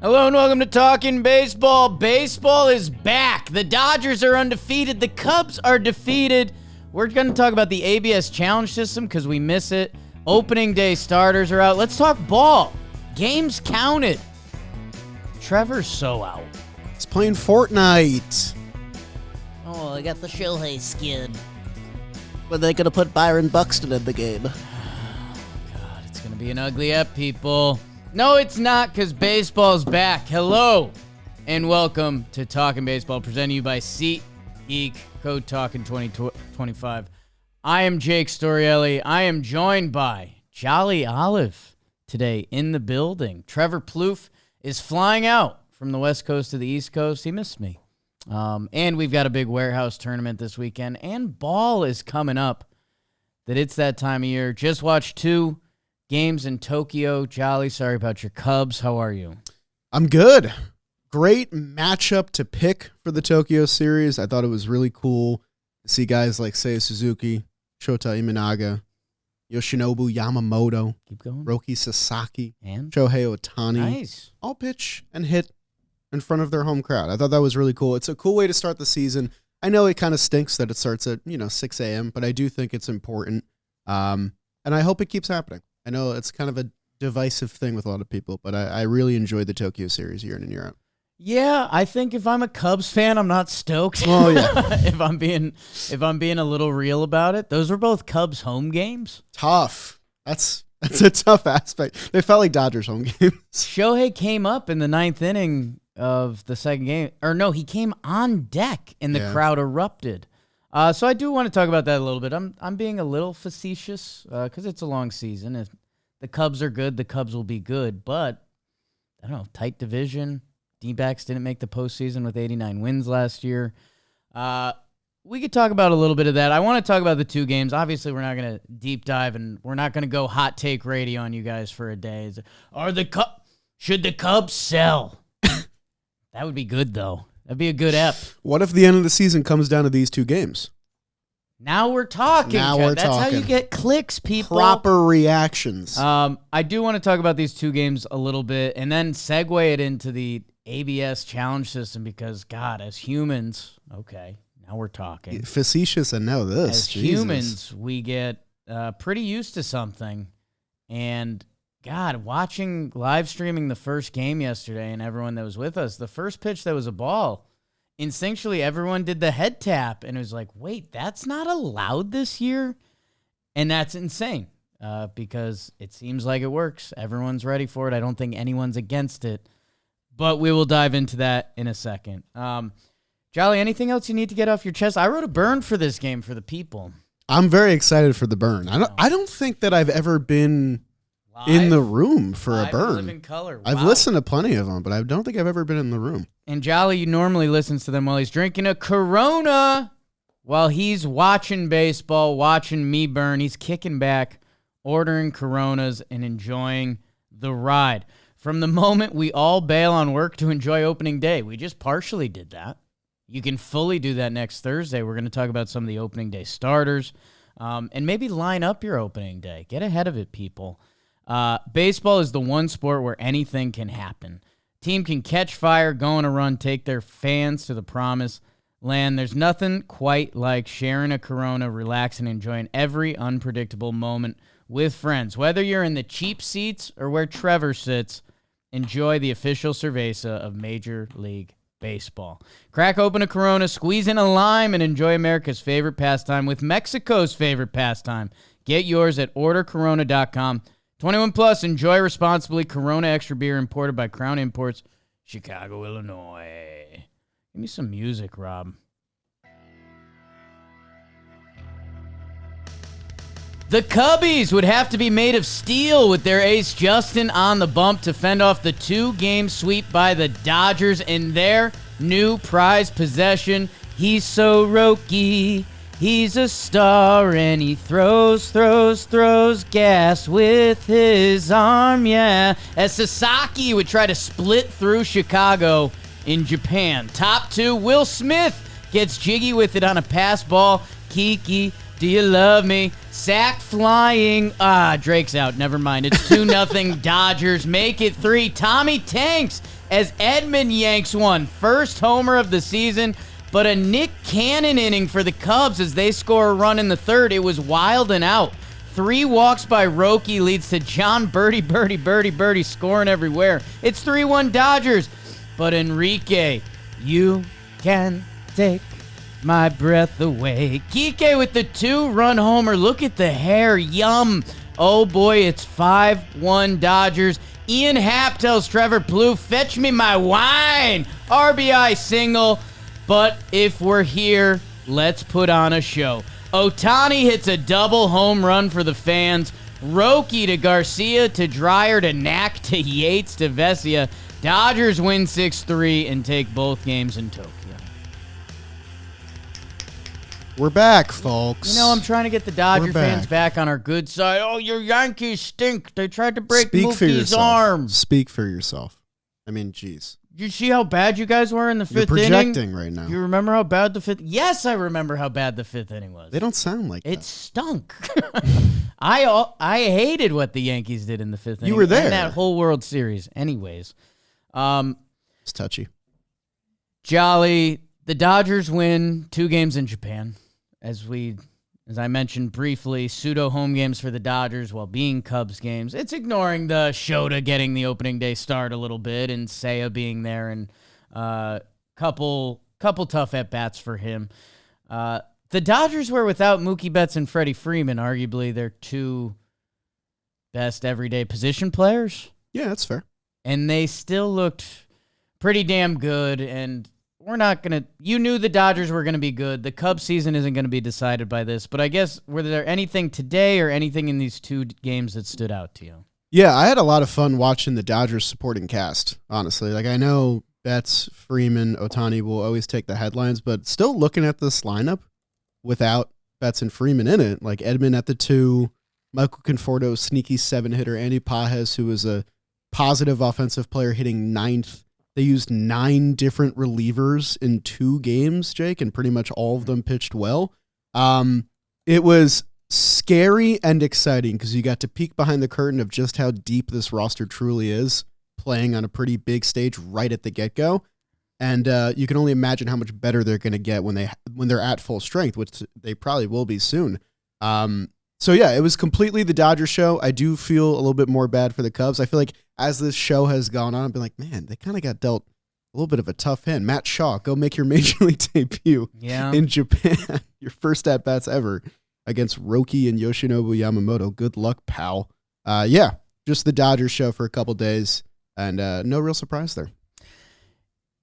Hello and welcome to Talkin Baseball. Baseball is back. The Dodgers are undefeated. The Cubs are defeated. We're going to talk about the ABS challenge system because we miss it. Opening day starters are out. Let's talk ball. Games counted. Trevor's so out. He's playing Fortnite. Oh, I got the Shohei skin. When they gonna put Byron Buxton in the game? God, it's going to be an ugly ep, people. No, it's not, because baseball's back. Hello, and welcome to Talkin Baseball, presented to you by SeatGeek, code Talkin 2025. I am Jake Storielli. I am joined by Jolly Olive today in the building. Trevor Plouffe is flying out from the West Coast to the East Coast. He missed me. And we've got a big warehouse tournament this weekend, and ball is coming up. That it's that time of year. Just watched 2 games in Tokyo. Jolly, sorry about your Cubs. How are you? I'm good. Great matchup to pick for the Tokyo series. I thought it was really cool to see guys like Seiya Suzuki, Shota Imanaga, Yoshinobu Yamamoto, Keep going. Roki Sasaki, And Shohei Ohtani. nice. All pitch and hit in front of their home crowd. I thought that was really cool. It's a cool way to start the season. I know it kind of stinks that it starts at 6 a.m., but I do think it's important, and I hope it keeps happening. I know it's kind of a divisive thing with a lot of people, but I really enjoyed the Tokyo series year in and year out. Yeah, I think if I'm a Cubs fan, I'm not stoked. Oh yeah. if I'm being a little real about it, those were both Cubs home games. Tough. That's a tough aspect. They felt like Dodgers home games. Shohei came up in the 9th inning of the second game. Or no, he came on deck and the crowd erupted. So I do want to talk about that a little bit. I'm being a little facetious because it's a long season. If the Cubs are good, the Cubs will be good. But, I don't know, tight division. D-backs didn't make the postseason with 89 wins last year. We could talk about a little bit of that. I want to talk about the 2 games. Obviously, we're not going to deep dive, and we're not going to go hot take radio on you guys for a day. Should the Cubs sell? That would be good, though. That'd be a good ep. What if the end of the season comes down to these 2 games? Now we're talking. That's how you get clicks, people. Proper reactions. I do want to talk about these 2 games a little bit and then segue it into the ABS challenge system because, God, as humans, okay, now we're talking. Facetious and now this. As humans, we get pretty used to something. And, God, watching live streaming the first game yesterday and everyone that was with us, the first pitch that was a ball, instinctually everyone did the head tap and it was like, wait, that's not allowed this year? And that's insane because it seems like it works. Everyone's ready for it. I don't think anyone's against it, but we will dive into that in a second. Jolly, anything else you need to get off your chest? I wrote a burn for this game for the people. I'm very excited for the burn. I don't think that I've ever been in the room for a burn. Live in color. Wow. I've listened to plenty of them, but I don't think I've ever been in the room. And Jolly normally listens to them while he's drinking a Corona, while he's watching baseball, watching me burn. He's kicking back, ordering Coronas, and enjoying the ride. From the moment we all bail on work to enjoy opening day, we just partially did that. You can fully do that next Thursday. We're going to talk about some of the opening day starters and maybe line up your opening day. Get ahead of it, people. Baseball is the one sport where anything can happen. Team can catch fire, go on a run, take their fans to the promised land. There's nothing quite like sharing a Corona, relaxing, enjoying every unpredictable moment with friends. Whether you're in the cheap seats or where Trevor sits, enjoy the official cerveza of Major League Baseball. Crack open a Corona, squeeze in a lime, and enjoy America's favorite pastime with Mexico's favorite pastime. Get yours at ordercorona.com. 21 plus, enjoy responsibly. Corona Extra Beer imported by Crown Imports, Chicago, Illinois. Give me some music, Rob. The Cubbies would have to be made of steel with their ace Justin on the bump to fend off the 2-game sweep by the Dodgers in their new prize possession. He's so ropey. He's a star and he throws gas with his arm, yeah. As Sasaki would try to split through Chicago in Japan. Top 2, Will Smith gets jiggy with it on a pass ball. Kike, do you love me? Sack flying. Drake's out. Never mind. It's 2-0 Dodgers. Make it 3. Tommy Tanks as Edman yanks one. First homer of the season, but a Nick Cannon inning for the Cubs as they score a run in the third. It was wild and out. 3 walks by Roki leads to John Birdie scoring everywhere. It's 3-1 Dodgers. But Enrique, you can take my breath away. Kike with the 2-run homer. Look at the hair. Yum. Oh boy, it's 5-1 Dodgers. Ian Happ tells Trevor Plouffe, fetch me my wine. RBI single. But if we're here, let's put on a show. Ohtani hits a double home run for the fans. Roki to Garcia to Dreyer to Knack to Yates to Vesia. Dodgers win 6-3 and take both games in Tokyo. We're back, folks. You know, I'm trying to get the Dodger fans back on our good side. Oh, your Yankees stink. They tried to break Mookie's arm. Speak for yourself. I mean, geez. You see how bad you guys were in the fifth inning? You're projecting right now. You remember how bad the fifth? Yes, I remember how bad the fifth inning was. They don't sound like that. It stunk. I hated what the Yankees did in the fifth inning. You were there. In that whole World Series. Anyways. It's touchy. Jolly, the Dodgers win 2 games in Japan. As I mentioned briefly, pseudo home games for the Dodgers while being Cubs games. It's ignoring the Shota getting the opening day start a little bit and Seiya being there and couple tough at-bats for him. The Dodgers were without Mookie Betts and Freddie Freeman, arguably their 2 best everyday position players. Yeah, that's fair. And they still looked pretty damn good, and we're not going to... You knew the Dodgers were going to be good. The Cubs season isn't going to be decided by this, but I guess, were there anything today or anything in these 2 games that stood out to you? Yeah, I had a lot of fun watching the Dodgers supporting cast, honestly. Like, I know Betts, Freeman, Ohtani will always take the headlines, but still looking at this lineup without Betts and Freeman in it, like Edman at the 2, Michael Conforto, sneaky 7-hitter, Andy Pages, who was a positive offensive player, hitting 9th. They used 9 different relievers in 2 games, Jake, and pretty much all of them pitched well. It was scary and exciting because you got to peek behind the curtain of just how deep this roster truly is, playing on a pretty big stage right at the get-go. And you can only imagine how much better they're going to get when they're at full strength, which they probably will be soon. So yeah, it was completely the Dodgers show. I do feel a little bit more bad for the Cubs. I feel like as this show has gone on, I've been like, man, they kind of got dealt a little bit of a tough hand. Matt Shaw, go make your major league debut in Japan. Your first at-bats ever against Roki and Yoshinobu Yamamoto. Good luck, pal. Yeah, just the Dodgers show for a couple days, and no real surprise there.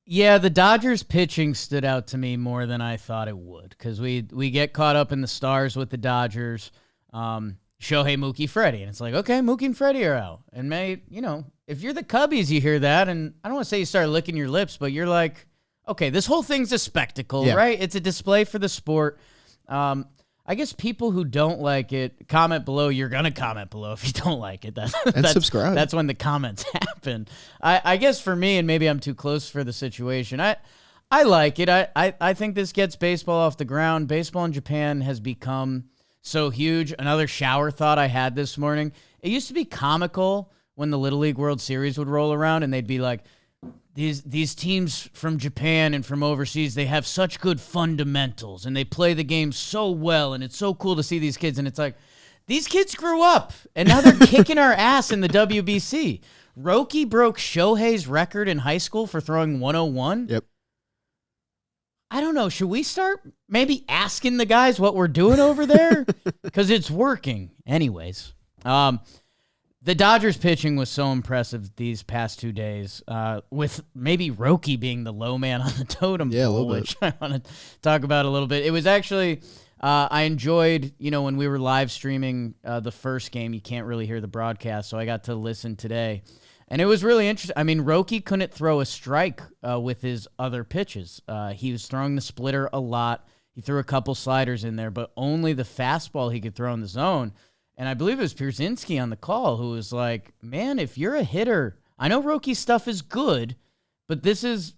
Yeah, the Dodgers pitching stood out to me more than I thought it would because we get caught up in the stars with the Dodgers. Shohei, Mookie, Freddie. And it's like, okay, Mookie and Freddie are out. And if you're the Cubbies, you hear that. And I don't want to say you start licking your lips, but you're like, okay, this whole thing's a spectacle, right? It's a display for the sport. I guess people who don't like it, comment below. You're going to comment below if you don't like it. And subscribe. That's when the comments happen. I guess for me, and maybe I'm too close for the situation, I like it. I think this gets baseball off the ground. Baseball in Japan has become so huge. Another shower thought I had this morning. It used to be comical when the Little League World Series would roll around and they'd be like, these teams from Japan and from overseas, they have such good fundamentals and they play the game so well and it's so cool to see these kids. And it's like, these kids grew up and now they're kicking our ass in the WBC. Roki broke Shohei's record in high school for throwing 101. Yep. I don't know. Should we start maybe asking the guys what we're doing over there? Because it's working. Anyways, the Dodgers pitching was so impressive these past 2 days, with maybe Roki being the low man on the totem pole, which I want to talk about a little bit. It was actually, I enjoyed, when we were live streaming the first game, you can't really hear the broadcast, so I got to listen today. And it was really interesting. I mean, Roki couldn't throw a strike with his other pitches. He was throwing the splitter a lot. He threw a couple sliders in there, but only the fastball he could throw in the zone. And I believe it was Pierzynski on the call who was like, man, if you're a hitter, I know Roki's stuff is good, but this is,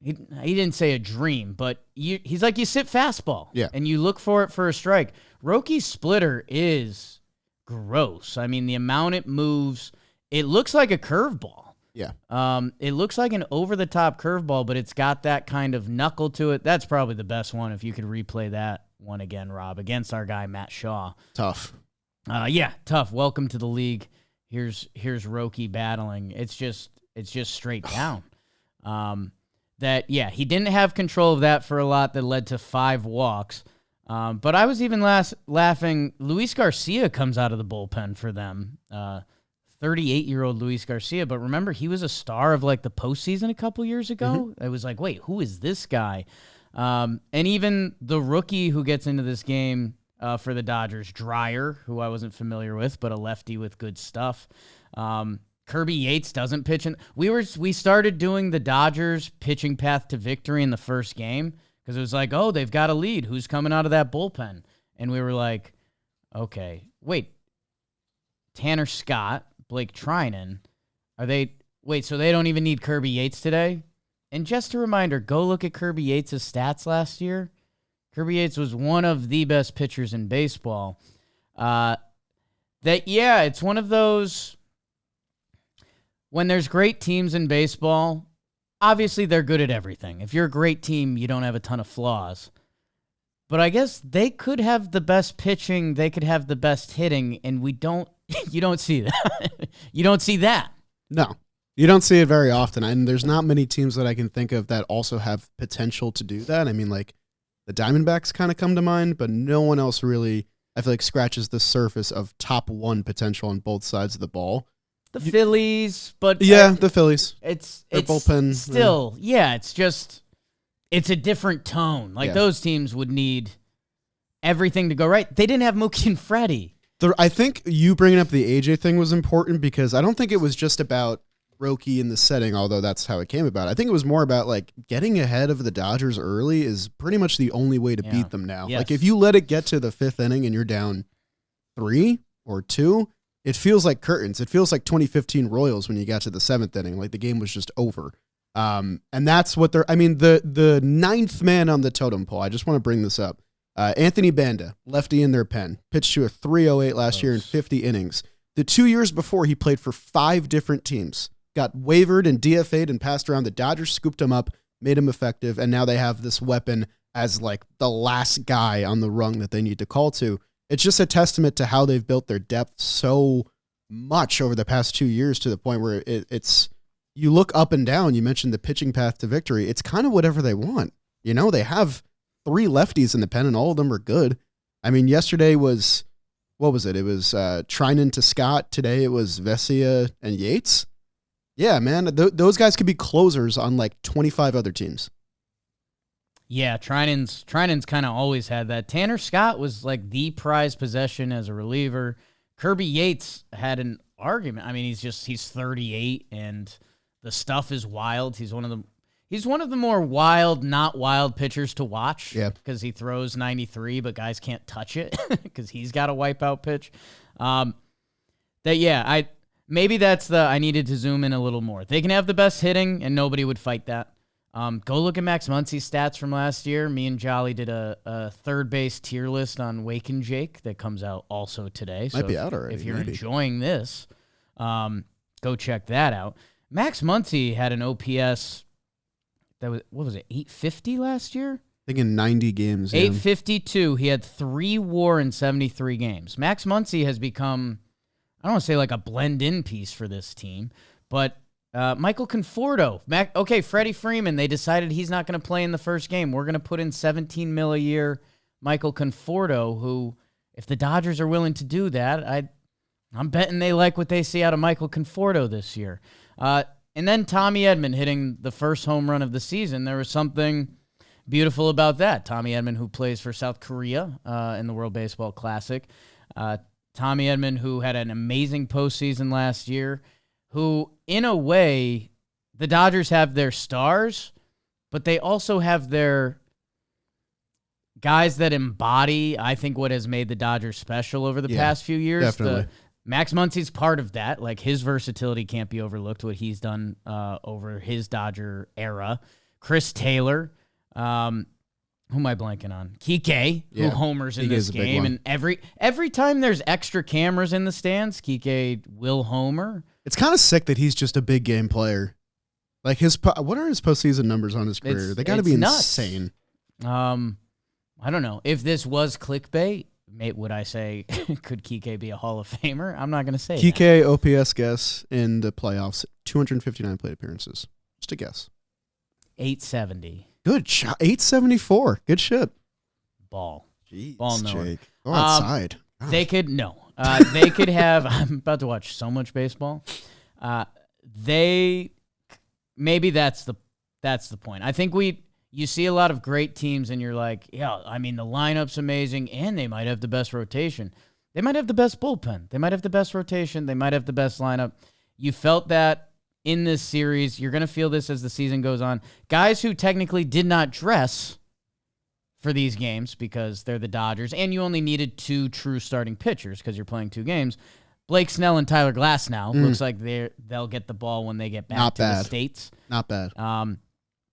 he didn't say a dream, but he's like, you sit fastball and you look for it for a strike. Roki's splitter is gross. I mean, the amount it moves, it looks like a curveball. Yeah. It looks like an over-the-top curveball, but it's got that kind of knuckle to it. That's probably the best one if you could replay that one again, Rob, against our guy Matt Shaw. Tough. Yeah, tough. Welcome to the league. Here's Roki battling. It's just straight down. He didn't have control of that for a lot. That led to 5 walks. But I was even laughing. Luis Garcia comes out of the bullpen for them. 38-year-old Luis Garcia. But remember, he was a star of like the postseason a couple years ago. It was like, wait, who is this guy? And even the rookie who gets into this game for the Dodgers, Dreyer, who I wasn't familiar with, but a lefty with good stuff. Kirby Yates doesn't pitch. We started doing the Dodgers pitching path to victory in the first game because it was like, oh, they've got a lead. Who's coming out of that bullpen? And we were like, okay, wait, Tanner Scott, Blake Trinan, so they don't even need Kirby Yates today? And just a reminder, go look at Kirby Yates' stats last year. Kirby Yates was one of the best pitchers in baseball. It's one of those, when there's great teams in baseball, obviously they're good at everything. If you're a great team, you don't have a ton of flaws. But I guess they could have the best pitching, they could have the best hitting, and you don't see that. You don't see that. No, you don't see it very often. And there's not many teams that I can think of that also have potential to do that. I mean, like, the Diamondbacks kind of come to mind, but no one else really, I feel like, scratches the surface of top 1 potential on both sides of the ball. The Phillies, but... Yeah, the Phillies. It's bullpen. Still, it's a different tone. Like, those teams would need everything to go right. They didn't have Mookie and Freddie. I think you bringing up the AJ thing was important because I don't think it was just about Roki in the setting, although that's how it came about. I think it was more about like getting ahead of the Dodgers early is pretty much the only way to beat them now. Yes. Like if you let it get to the 5th inning and you're down 3 or 2, it feels like curtains. It feels like 2015 Royals when you got to the 7th inning, like the game was just over. And that's what the 9th man on the totem pole. I just want to bring this up. Anthony Banda, lefty in their pen, pitched to a 3.08 last year in 50 innings. The 2 years before, he played for 5 different teams, got wavered and DFA'd and passed around. The Dodgers scooped him up, made him effective, and now they have this weapon as like the last guy on the rung that they need to call to. It's just a testament to how they've built their depth so much over the past 2 years to the point where it's you look up and down. You mentioned the pitching path to victory. It's kind of whatever they want. You know, they have 3 lefties in the pen, and all of them are good. I mean, yesterday was, what was it? It was Trinan to Scott. Today it was Vesia and Yates. Yeah, man, those guys could be closers on like 25 other teams. Yeah, Trinan's kind of always had that. Tanner Scott was like the prized possession as a reliever. Kirby Yates had an argument. I mean, he's 38, and the stuff is wild. He's one of the more wild, not wild pitchers to watch. Yeah. Because he throws 93, but guys can't touch it because he's got a wipeout pitch. Maybe that's I needed to zoom in a little more. They can have the best hitting, and nobody would fight that. Go look at Max Muncy's stats from last year. Me and Jolly did a third base tier list on Wake and Jake that comes out also today. Might be out already. If you're enjoying this, go check that out. Max Muncy had an OPS that was, what was it, 850 last year? I think in 90 games. 852. He had 3 WAR in 73 games. Max Muncy has become, I don't want to say like a blend-in piece for this team, but Michael Conforto. Freddie Freeman, they decided he's not going to play in the first game. We're going to put in $17 million a year Michael Conforto, who, if the Dodgers are willing to do that, I'm betting they like what they see out of Michael Conforto this year. And then Tommy Edman hitting the first home run of the season. There was something beautiful about that. Tommy Edman, who plays for South Korea in the World Baseball Classic. Tommy Edman, who had an amazing postseason last year, who, in a way, the Dodgers have their stars, but they also have their guys that embody, I think, what has made the Dodgers special over the past few years. Definitely. Max Muncy's part of that. Like, his versatility can't be overlooked, what he's done over his Dodger era. Chris Taylor, who am I blanking on? Kike, who homers in this game. And every time there's extra cameras in the stands, Kike will homer. It's kind of sick that he's just a big game player. Like what are his postseason numbers on his career? They got to be insane. I don't know. If this was clickbait, would I say could Kike be a Hall of Famer? I'm not going to say Kike OPS guess in the playoffs, 259 plate appearances. Just a guess. 870. Good shot. 874. Good shit. Ball. Jeez, Ball knower. Jake. Go outside. They could they could have. I'm about to watch so much baseball. Maybe that's the point. I think you see a lot of great teams, and you're like, yeah, I mean, the lineup's amazing, and they might have the best rotation. They might have the best bullpen. They might have the best rotation. They might have the best lineup. You felt that in this series. You're going to feel this as the season goes on. Guys who technically did not dress for these games because they're the Dodgers, and you only needed 2 true starting pitchers because you're playing 2 games. Blake Snell and Tyler Glasnow looks like they'll get the ball when they get back to the States. Not bad. And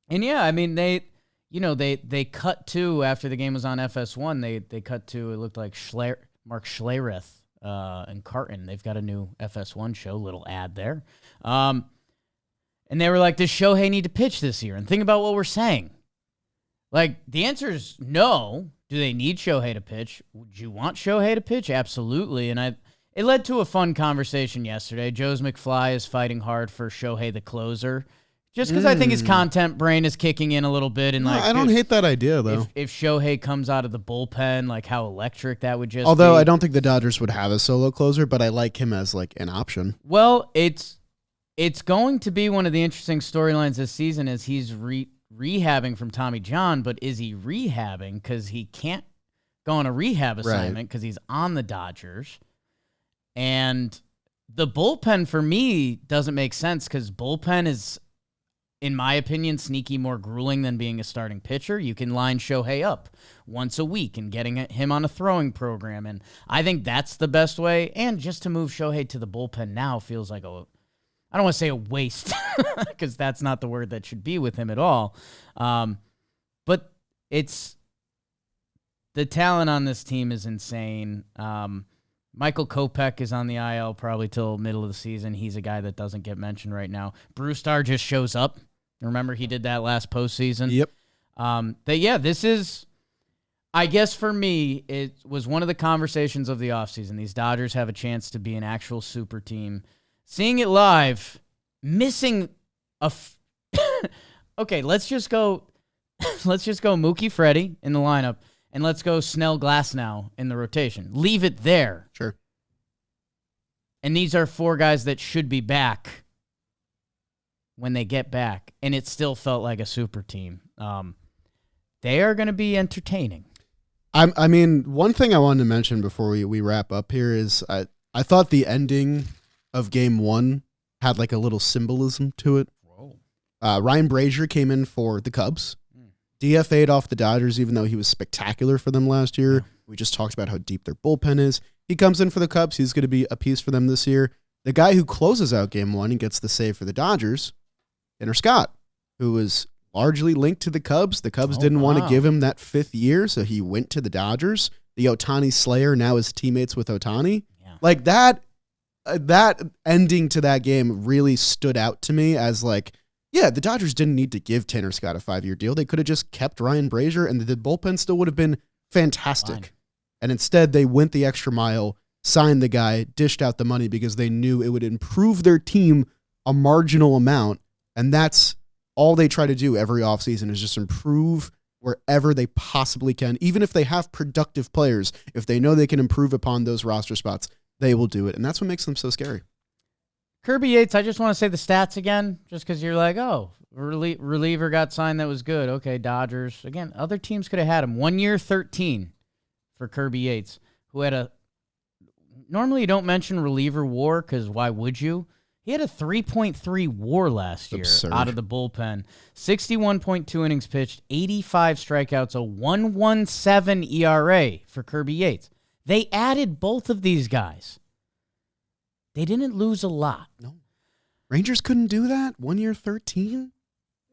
yeah, I mean they cut to after the game was on FS1. They cut to, it looked like Mark Schlereth and Carton. They've got a new FS1 show. Little ad there. And they were like, does Shohei need to pitch this year? And think about what we're saying. Like, the answer is no. Do they need Shohei to pitch? Would you want Shohei to pitch? Absolutely. And it led to a fun conversation yesterday. Joez McFly is fighting hard for Shohei the closer, just because I think his content brain is kicking in a little bit. And I don't hate that idea, though. If Shohei comes out of the bullpen, like how electric that would just Although be. I don't think the Dodgers would have a solo closer, but I like him as like an option. Well, it's going to be one of the interesting storylines this season as he's rehabbing from Tommy John, but is he rehabbing because he can't go on a rehab assignment because he's on the Dodgers? And the bullpen for me doesn't make sense because bullpen is, in my opinion, sneaky more grueling than being a starting pitcher. You can line Shohei up once a week and getting him on a throwing program, and I think that's the best way. And just to move Shohei to the bullpen now feels like I don't want to say a waste because that's not the word that should be with him at all. But the talent on this team is insane. Michael Kopech is on the IL probably till middle of the season. He's a guy that doesn't get mentioned right now. Brewstar just shows up. Remember, he did that last postseason. Yep. But yeah, this is, I guess for me, it was one of the conversations of the offseason. These Dodgers have a chance to be an actual super team. Seeing it live, missing okay, let's just go Mookie Freddie in the lineup, and let's go Snell Glasnow in the rotation. Leave it there. Sure. And these are 4 guys that should be back when they get back, and it still felt like a super team. They are going to be entertaining. I mean, one thing I wanted to mention before we wrap up here is I thought the ending of Game 1 had like a little symbolism to it. Whoa. Ryan Brazier came in for the Cubs. DFA'd off the Dodgers, even though he was spectacular for them last year. Yeah. We just talked about how deep their bullpen is. He comes in for the Cubs. He's going to be a piece for them this year. The guy who closes out Game 1 and gets the save for the Dodgers, Tanner Scott, who was largely linked to the Cubs. The Cubs didn't want to give him that 5th year, so he went to the Dodgers. The Ohtani Slayer now is teammates with Ohtani. Yeah. Like that ending to that game really stood out to me as like, yeah, the Dodgers didn't need to give Tanner Scott a 5-year deal. They could have just kept Ryan Brazier, and the bullpen still would have been fantastic. Fine. And instead, they went the extra mile, signed the guy, dished out the money because they knew it would improve their team a marginal amount, and that's all they try to do every offseason is just improve wherever they possibly can. Even if they have productive players, if they know they can improve upon those roster spots, they will do it, and that's what makes them so scary. Kirby Yates, I just want to say the stats again, just because you're like, oh, reliever got signed that was good. Okay, Dodgers. Again, other teams could have had him. 1 year, 13 for Kirby Yates, who had normally you don't mention reliever WAR because why would you? He had a 3.3 WAR last year out of the bullpen. 61.2 innings pitched, 85 strikeouts, a 1.17 ERA for Kirby Yates. They added both of these guys. They didn't lose a lot. No. Rangers couldn't do that? 1 year, 13?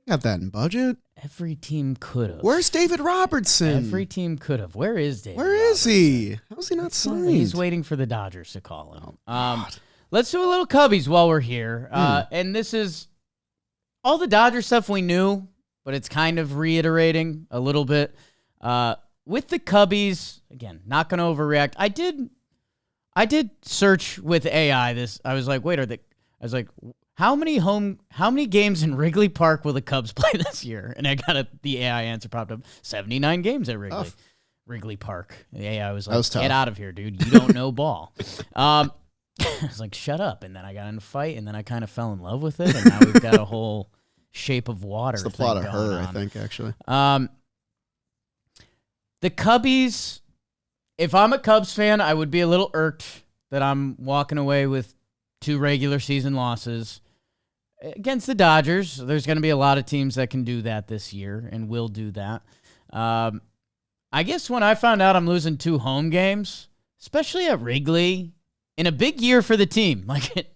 Got that in budget. Every team could have. Where's David Robertson? Every team could have. Where is David Where Robertson? is he? How's he not signed? He's waiting for the Dodgers to call him. let's do a little Cubbies while we're here. And this is all the Dodger stuff we knew, but it's kind of reiterating a little bit. With the Cubbies, again, not going to overreact. I did search with AI this. I was like, how many games in Wrigley Park will the Cubs play this year? And I got the AI answer popped up. 79 games at Wrigley Park. The AI was like, get out of here, dude. You don't know ball. I was like, shut up. And then I got in a fight, and then I kind of fell in love with it. And now we've got a whole Shape of Water. It's the plot of Her, I think, actually. The Cubbies, if I'm a Cubs fan, I would be a little irked that I'm walking away with 2 regular season losses against the Dodgers. There's going to be a lot of teams that can do that this year and will do that. I guess when I found out I'm losing 2 home games, especially at Wrigley, in a big year for the team, like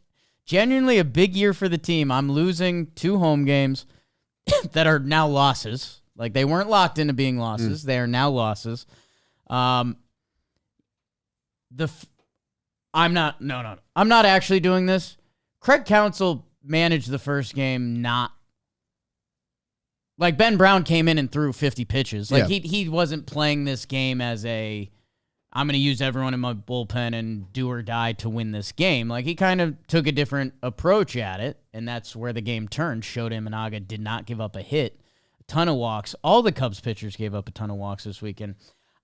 genuinely a big year for the team, I'm losing 2 home games that are now losses. Like, they weren't locked into being losses. They are now losses. I'm not actually doing this. Craig Counsell managed the first game like Ben Brown came in and threw 50 pitches. Like, he wasn't playing this game as I'm going to use everyone in my bullpen and do or die to win this game. Like, he kind of took a different approach at it, and that's where the game turned. Shohei Imanaga did not give up a hit. Ton of walks. All the Cubs pitchers gave up a ton of walks this weekend.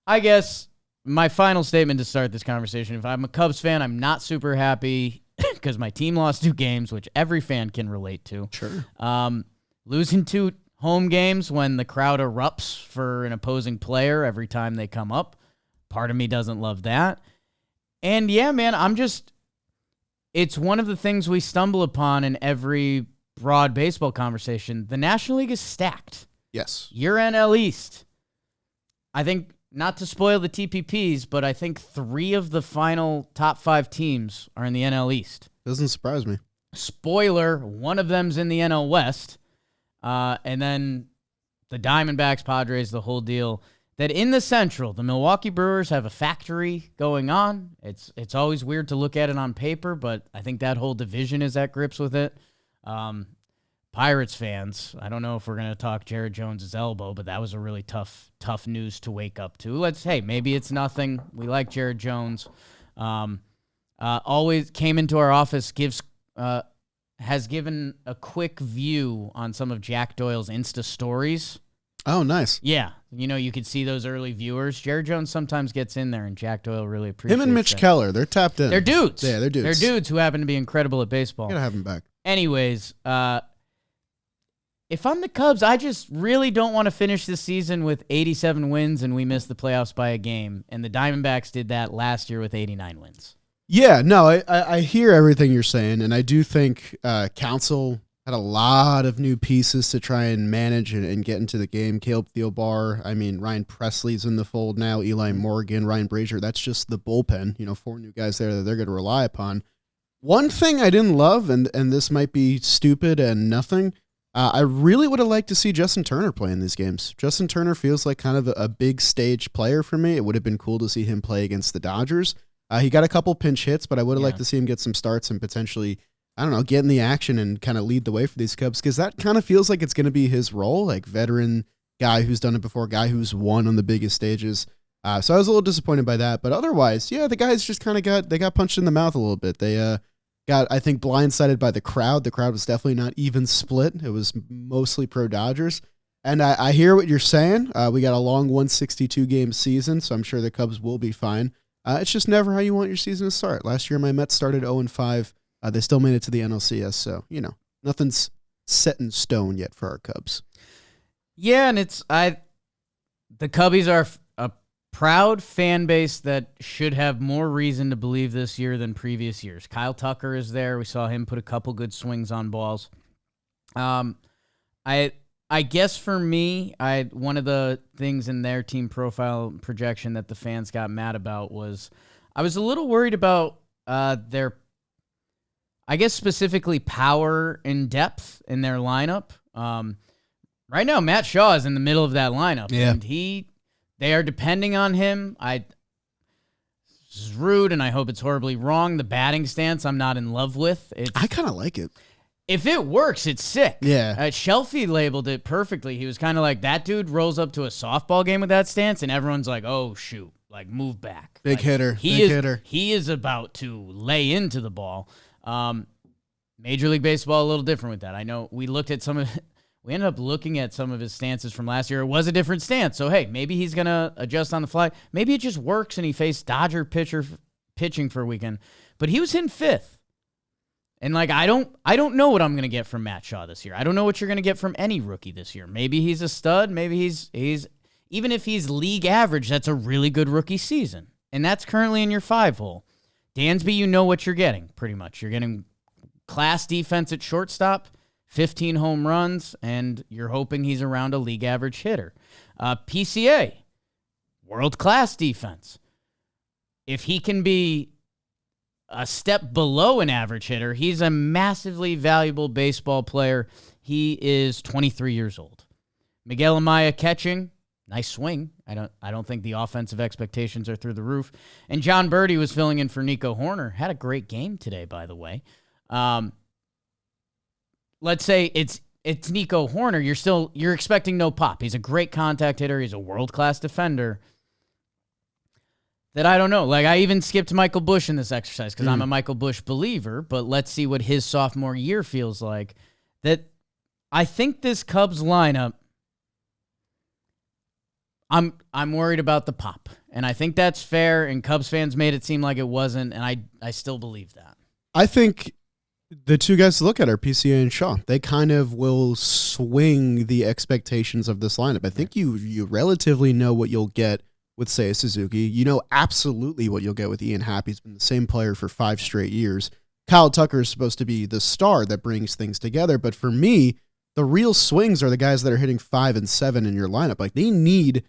I guess my final statement to start this conversation, if I'm a Cubs fan, I'm not super happy because my team lost 2 games, which every fan can relate to. Sure. Losing 2 home games when the crowd erupts for an opposing player every time they come up. Part of me doesn't love that. And yeah, man, it's one of the things we stumble upon in every broad baseball conversation. The National League is stacked. Yes. You're NL East. I think, not to spoil the TPPs, but I think 3 of the final top 5 teams are in the NL East. Doesn't surprise me. Spoiler, one of them's in the NL West. And then the Diamondbacks, Padres, the whole deal. That in the Central, the Milwaukee Brewers have a factory going on. It's always weird to look at it on paper, but I think that whole division is at grips with it. Pirates fans, I don't know if we're going to talk Jared Jones' elbow, but that was a really tough news to wake up to. Maybe it's nothing. We like Jared Jones. Always came into our office, has given a quick view on some of Jack Doyle's Insta stories. Oh, nice. Yeah. You could see those early viewers. Jared Jones sometimes gets in there, and Jack Doyle really appreciates him and Mitch that. Keller, they're tapped in. They're dudes. Yeah, they're dudes. They're dudes who happen to be incredible at baseball. Gotta have him back. Anyways, if I'm the Cubs, I just really don't want to finish this season with 87 wins and we miss the playoffs by a game. And the Diamondbacks did that last year with 89 wins. Yeah, no, I hear everything you're saying, and I do think Counsell had a lot of new pieces to try and manage and get into the game. Caleb Thielbar, Ryan Presley's in the fold now, Eli Morgan, Ryan Brazier. That's just the bullpen, 4 new guys there that they're going to rely upon. One thing I didn't love, and this might be stupid and nothing, I really would have liked to see Justin Turner play in these games. Justin Turner feels like kind of a big stage player for me. It would have been cool to see him play against the Dodgers. He got a couple pinch hits, but I would have liked to see him get some starts and potentially, get in the action and kind of lead the way for these Cubs, because that kind of feels like it's going to be his role, like veteran guy who's done it before, guy who's won on the biggest stages. So I was a little disappointed by that, but otherwise, the guys just kind of got punched in the mouth a little bit. They got, I think, blindsided by the crowd. The crowd was definitely not even split. It was mostly pro-Dodgers. And I hear what you're saying. We got a long 162-game season, so I'm sure the Cubs will be fine. It's just never how you want your season to start. Last year, my Mets started 0-5. They still made it to the NLCS, so, nothing's set in stone yet for our Cubs. Yeah, and the Cubbies are a proud fan base that should have more reason to believe this year than previous years. Kyle Tucker is there. We saw him put a couple good swings on balls. I guess for me, one of the things in their team profile projection that the fans got mad about was I was a little worried about their, I guess specifically power and depth in their lineup. Right now, Matt Shaw is in the middle of that lineup, and they are depending on him. is rude, and I hope it's horribly wrong. The batting stance I'm not in love with. I kind of like it. If it works, it's sick. Yeah. Shelfie labeled it perfectly. He was kind of like, that dude rolls up to a softball game with that stance, and everyone's like, oh, shoot. Like, move back. Big like, hitter. Hitter. He is about to lay into the ball. Major League Baseball, a little different with that. I know we looked at we ended up looking at some of his stances from last year. It was a different stance. So, hey, maybe he's going to adjust on the fly. Maybe it just works and he faced Dodger pitching for a weekend. But he was in 5th. And, like, I don't know what I'm going to get from Matt Shaw this year. I don't know what you're going to get from any rookie this year. Maybe he's a stud. Maybe he's even if he's league average, that's a really good rookie season. And that's currently in your 5-hole. Dansby, you know what you're getting, pretty much. You're getting class defense at shortstop, 15 home runs, and you're hoping he's around a league average hitter. PCA, world-class defense. If he can be a step below an average hitter, he's a massively valuable baseball player. He is 23 years old. Miguel Amaya catching, nice swing. I don't think the offensive expectations are through the roof. And John Birdie was filling in for Nico Horner. Had a great game today, by the way. Let's say it's Nico Horner. You're expecting no pop. He's a great contact hitter. He's a world-class defender. That I don't know. Like, I even skipped Michael Busch in this exercise because I'm a Michael Busch believer, but let's see what his sophomore year feels like. That I think this Cubs lineup, I'm worried about the pop. And I think that's fair, and Cubs fans made it seem like it wasn't, and I still believe that. I think the two guys to look at are PCA and Shaw. They kind of will swing the expectations of this lineup. I think you relatively know what you'll get with Seiya Suzuki. You know absolutely what you'll get with Ian Happ. He's been the same player for 5 straight years. Kyle Tucker is supposed to be the star that brings things together, but for me, the real swings are the guys that are hitting 5 and 7 in your lineup. Like, they need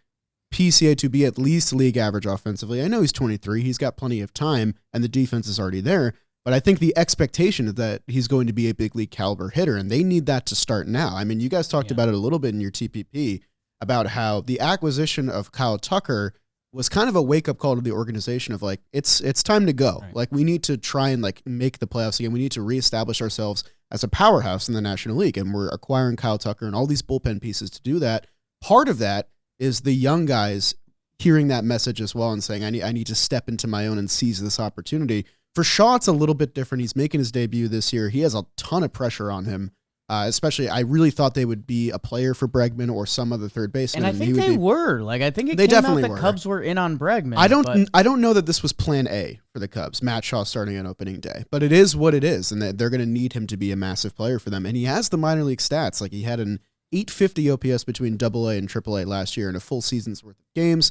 PCA to be at least league average offensively. I know he's 23. He's got plenty of time, and the defense is already there, but I think the expectation is that he's going to be a big league caliber hitter, and they need that to start now. I mean, you guys talked about it a little bit in your TPP about how the acquisition of Kyle Tucker was kind of a wake-up call to the organization of, like, it's time to go. Right. Like, we need to try and, like, make the playoffs again. We need to reestablish ourselves as a powerhouse in the National League, and we're acquiring Kyle Tucker and all these bullpen pieces to do that. Part of that is the young guys hearing that message as well and saying, I need to step into my own and seize this opportunity. For Shaw, it's a little bit different. He's making his debut this year. He has a ton of pressure on him. Especially, I really thought they would be a player for Bregman or some other third baseman. And I think they were. Like, I think they came definitely out the Cubs were in on Bregman. I don't know that this was plan A for the Cubs, Matt Shaw starting on opening day. But it is what it is, and they're going to need him to be a massive player for them. And he has the minor league stats. Like, he had an 850 OPS between AA and AAA last year in a full season's worth of games.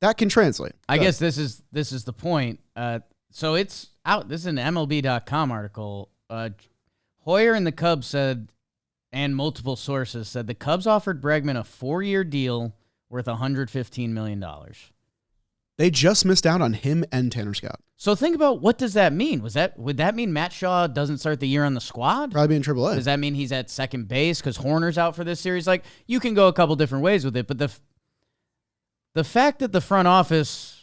That can translate. I guess this is the point. So it's out. This is an MLB.com article. Hoyer and the Cubs said, and multiple sources said, the Cubs offered Bregman a 4-year deal worth $115 million. They just missed out on him and Tanner Scott. So think about, what does that mean? Would that mean Matt Shaw doesn't start the year on the squad? Probably in AAA. Does that mean he's at second base because Horner's out for this series? Like, you can go a couple different ways with it, but the fact that the front office,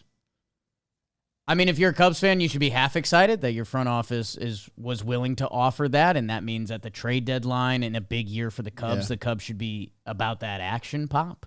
I mean, if you're a Cubs fan, you should be half excited that your front office was willing to offer that, and that means at the trade deadline in a big year for the Cubs, the Cubs should be about that action pop.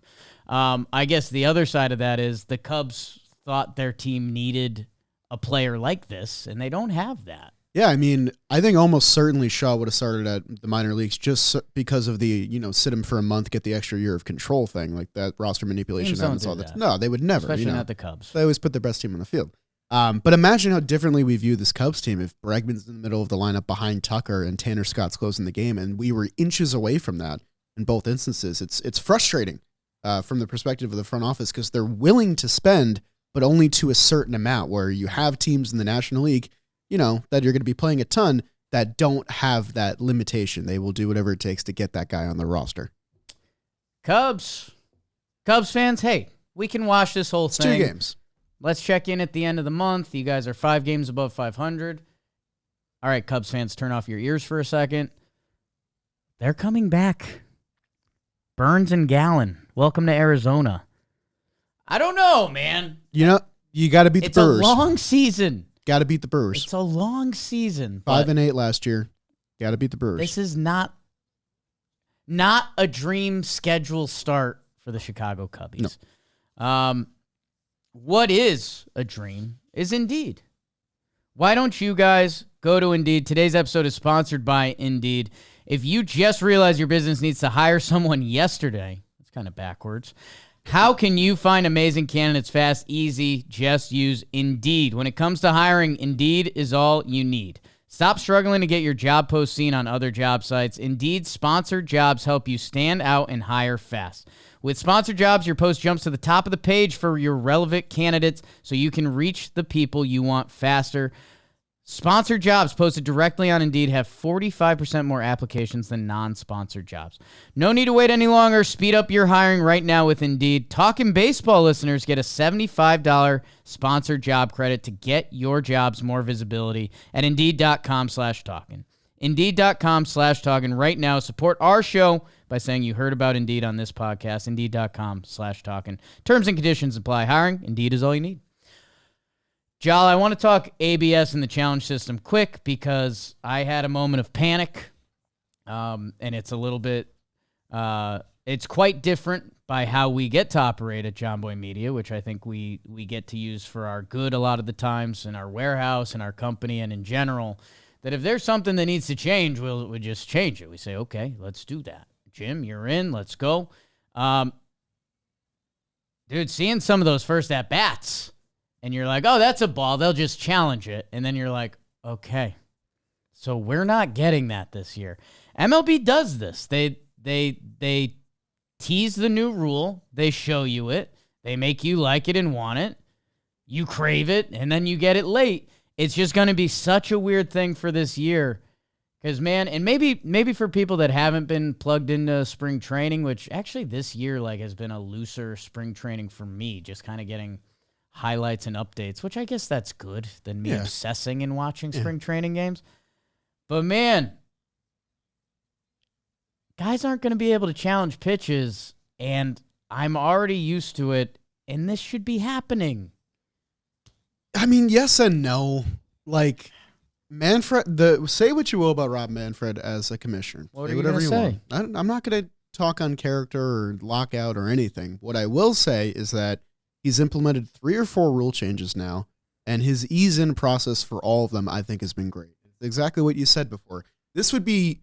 I guess the other side of that is the Cubs thought their team needed a player like this, and they don't have that. Yeah, I mean, I think almost certainly Shaw would have started at the minor leagues just because of the, sit him for a month, get the extra year of control thing, like that roster manipulation. Teams don't do that. No, they would never. Especially not the Cubs. They always put their best team on the field. But imagine how differently we view this Cubs team if Bregman's in the middle of the lineup behind Tucker and Tanner Scott's closing the game, and we were inches away from that in both instances. It's frustrating from the perspective of the front office because they're willing to spend, but only to a certain amount, where you have teams in the National League, that you're going to be playing a ton that don't have that limitation. They will do whatever it takes to get that guy on the roster. Cubs fans, hey, we can watch this whole thing. It's 2 games. Let's check in at the end of the month. You guys are 5 games above 500. All right, Cubs fans, turn off your ears for a second. They're coming back. Burns and Gallen, welcome to Arizona. I don't know, man. You got to beat the Brewers. It's a long season. Got to beat the Brewers. It's a long season. 5-8 last year. Got to beat the Brewers. This is not a dream schedule start for the Chicago Cubbies. No. What is a dream is Indeed. Why don't you guys go to Indeed? Today's episode is sponsored by Indeed. If you just realized your business needs to hire someone yesterday, that's kind of backwards. How can you find amazing candidates fast, easy? Just use Indeed. When it comes to hiring, Indeed is all you need. Stop struggling to get your job post seen on other job sites. Indeed's sponsored jobs help you stand out and hire fast. With sponsored jobs, your post jumps to the top of the page for your relevant candidates so you can reach the people you want faster. Sponsored jobs posted directly on Indeed have 45% more applications than non-sponsored jobs. No need to wait any longer. Speed up your hiring right now with Indeed. Talkin' Baseball listeners get a $75 sponsored job credit to get your jobs more visibility at Indeed.com/talkin. Indeed.com/talkin right now. Support our show by saying you heard about Indeed on this podcast. Indeed.com/talkin. Terms and conditions apply. Hiring, Indeed is all you need. Jal, I want to talk ABS and the challenge system quick because I had a moment of panic, and it's a little bit, it's quite different by how we get to operate at John Boy Media, which I think we get to use for our good a lot of the times in our warehouse and our company and in general, that if there's something that needs to change, we'll just change it. We say, okay, let's do that. Jim, you're in, let's go. Dude, seeing some of those first at-bats, and you're like, oh, that's a ball. They'll just challenge it. And then you're like, okay, so we're not getting that this year. MLB does this. They tease the new rule. They show you it. They make you like it and want it. You crave it, and then you get it late. It's just going to be such a weird thing for this year. Because, man, and maybe for people that haven't been plugged into spring training, which actually this year has been a looser spring training for me, just kind of getting highlights and updates, which I guess that's good than me obsessing and watching spring training games. But man, guys aren't going to be able to challenge pitches, and I'm already used to it, and this should be happening. I mean, yes and no. Manfred, say what you will about Rob Manfred as a commissioner. What are you going to say? I'm not going to talk on character or lockout or anything. What I will say is that he's implemented 3 or 4 rule changes now, and his ease-in process for all of them, I think, has been great. Exactly what you said before. This would be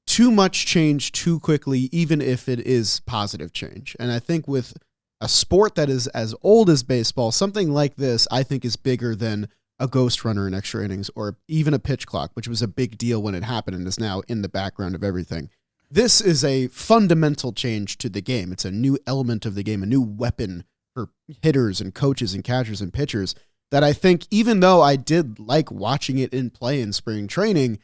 too much change too quickly, even if it is positive change. And I think with a sport that is as old as baseball, something like this, I think, is bigger than a ghost runner in extra innings or even a pitch clock, which was a big deal when it happened and is now in the background of everything. This is a fundamental change to the game. It's a new element of the game, a new weapon for hitters and coaches and catchers and pitchers that I think, even though I did like watching it in play in spring training,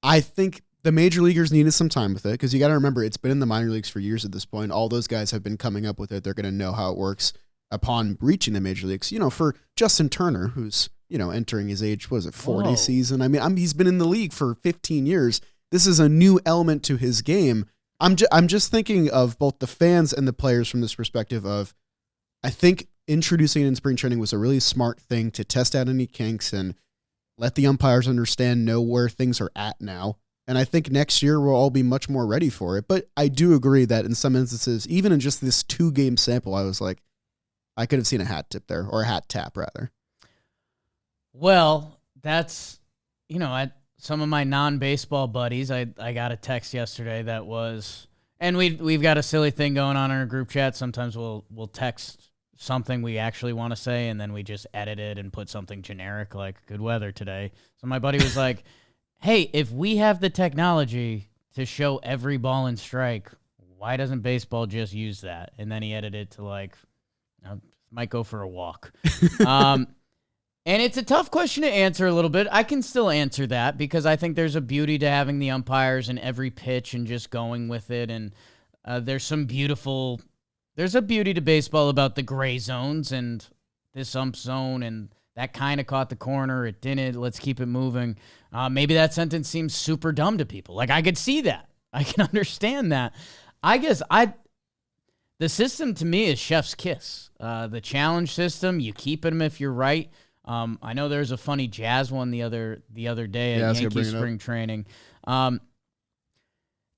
I think the major leaguers needed some time with it, because you got to remember, it's been in the minor leagues for years at this point. All those guys have been coming up with it. They're going to know how it works upon reaching the major leagues. For Justin Turner, who's, entering his age, 40 season. I mean, he's been in the league for 15 years. This is a new element to his game. I'm just thinking of both the fans and the players from this perspective of, I think introducing it in spring training was a really smart thing to test out any kinks and let the umpires know where things are at now. And I think next year we'll all be much more ready for it. But I do agree that in some instances, even in just this 2-game sample, I was like, I could have seen a hat tip there, or a hat tap rather. Well, that's, some of my non-baseball buddies, I got a text yesterday that was, and we've got a silly thing going on in our group chat. Sometimes we'll text something we actually want to say, and then we just edit it and put something generic like good weather today. So my buddy was like, hey, if we have the technology to show every ball and strike, why doesn't baseball just use that? And then he edited to might go for a walk. And it's a tough question to answer a little bit. I can still answer that because I think there's a beauty to having the umpires in every pitch and just going with it. And there's a beauty to baseball about the gray zones and this ump zone, and that kind of caught the corner. It didn't. Let's keep it moving. Maybe that sentence seems super dumb to people. I could see that. I can understand that. I guess The system to me is chef's kiss. The challenge system, you keep him if you're right. I know there's a funny jazz one the other day at Yankee spring training.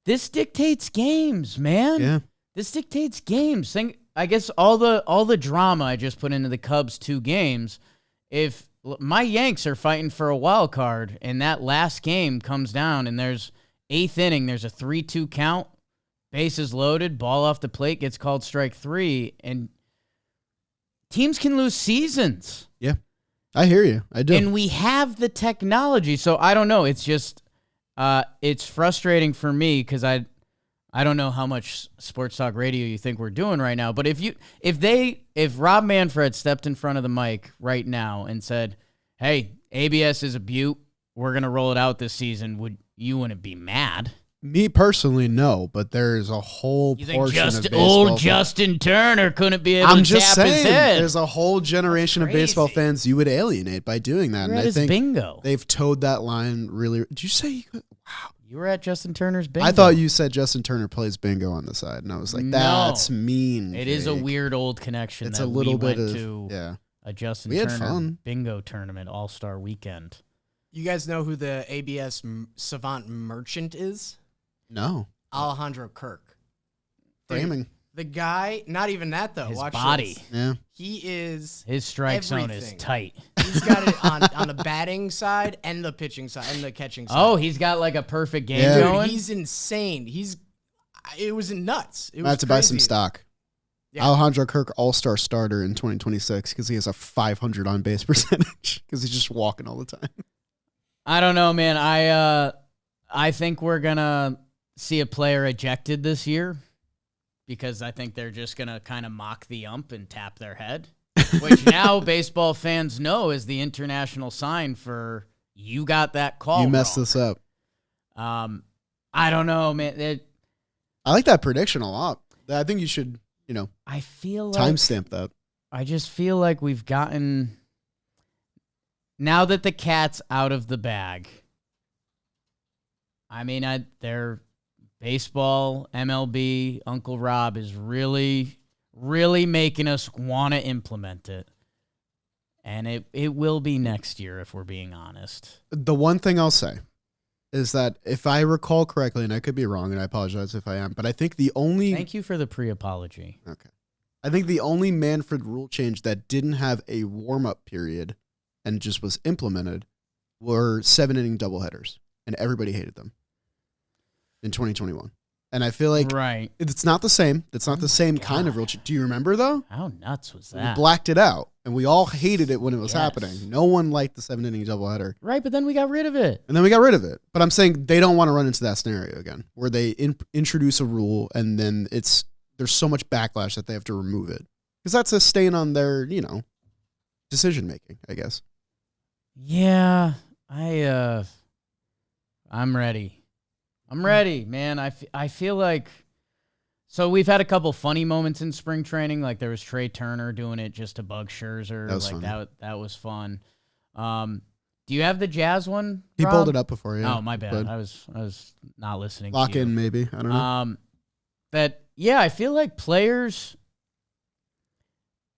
This dictates games, man. Yeah. This dictates games. I guess all the drama I just put into the Cubs 2 games, if my Yanks are fighting for a wild card and that last game comes down and there's 8th inning, there's a 3-2 count, bases loaded, ball off the plate gets called strike 3, and teams can lose seasons. Yeah, I hear you. I do. And we have the technology, so I don't know. It's just it's frustrating for me because I don't know how much sports talk radio you think we're doing right now. But if Rob Manfred stepped in front of the mic right now and said, "Hey, ABS is a beaut. We're gonna roll it out this season," you wouldn't be mad? Me personally, no, but there's a whole You portion think of baseball. old Justin Turner couldn't be able I'm to just tap his saying, head? there's a whole generation of baseball Crazy. fans you would alienate by doing that. You're And at I his think bingo. they've towed that line really. Did you say you could? Wow. You were at Justin Turner's bingo. I thought you said Justin Turner plays bingo on the side, and I was like, No. that's mean. It is a Jake. weird old connection. It's that a little we bit went of to yeah. a Justin We had Turner fun. bingo tournament All-Star weekend. You guys know who the ABS savant merchant is? No Alejandro Kirk. Dude, framing. the guy, not even that though. His Watch body. this. Yeah, He is. His strike zone is Everything. tight. He's got it on the batting side and the pitching side and the catching side. Oh, he's got like a perfect game Yeah. Dude, going. he's insane. It was nuts. It I was have to buy some crazy. stock. Yeah. Alejandro Kirk All-Star starter in 2026 because he has a 500 on base percentage because he's just walking all the time. I don't know, man. I think we're gonna see a player ejected this year because I think they're just gonna kind of mock the ump and tap their head, which now baseball fans know is the international sign for you got that call. You messed wrong. this up. I don't know, man. I like that prediction a lot. I think you should, I feel like timestamp that. I just feel like we've gotten, now that the cat's out of the bag. I mean, they're baseball, MLB, Uncle Rob is really, really making us want to implement it. And it will be next year if we're being honest. The one thing I'll say is that if I recall correctly, and I could be wrong, and I apologize if I am, but I think the only Thank you for the pre-apology. okay, I think the only Manfred rule change that didn't have a warm-up period and just was implemented were 7-inning doubleheaders, and everybody hated them in 2021. And I feel like Right. it's not the same. It's not the same kind of rule change. Do you remember though? How nuts was We that? blacked it out, and we all hated it when it was Yes. happening. No one liked the 7-inning doubleheader. Right, but then we got rid of it. And then we got rid of it. But I'm saying they don't want to run into that scenario again, where they introduce a rule and then there's so much backlash that they have to remove it. Because that's a stain on their, decision making, I guess. Yeah, I'm ready. I'm ready, man. I feel like, so we've had a couple funny moments in spring training. Like there was Trey Turner doing it just to bug Scherzer. That was like funny. that was fun. Do you have the Jazz one? He Rob? pulled it up before, yeah. Oh, my bad. But I was not listening. lock to you. in, maybe. I don't know. But yeah, I feel like players.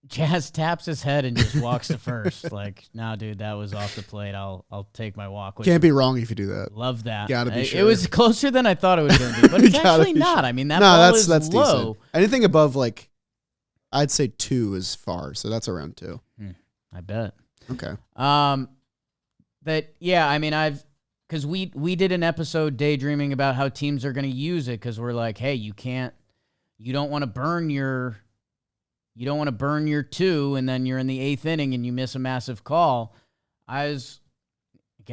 Jazz taps his head and just walks to first. Like, nah, dude, that was off the plate. I'll take my walk. Which, Can't be wrong if you do that. love that. Gotta be It sure. was closer than I thought it was going to be, but it's Gotta actually be not. sure. I mean, that No, ball that's is low. decent. Anything above, I'd say 2 is far, so that's around 2. I bet. Okay. Yeah, I mean, because we did an episode daydreaming about how teams are going to use it because we're like, hey, you don't want to burn your 2 and then you're in the 8th inning and you miss a massive call.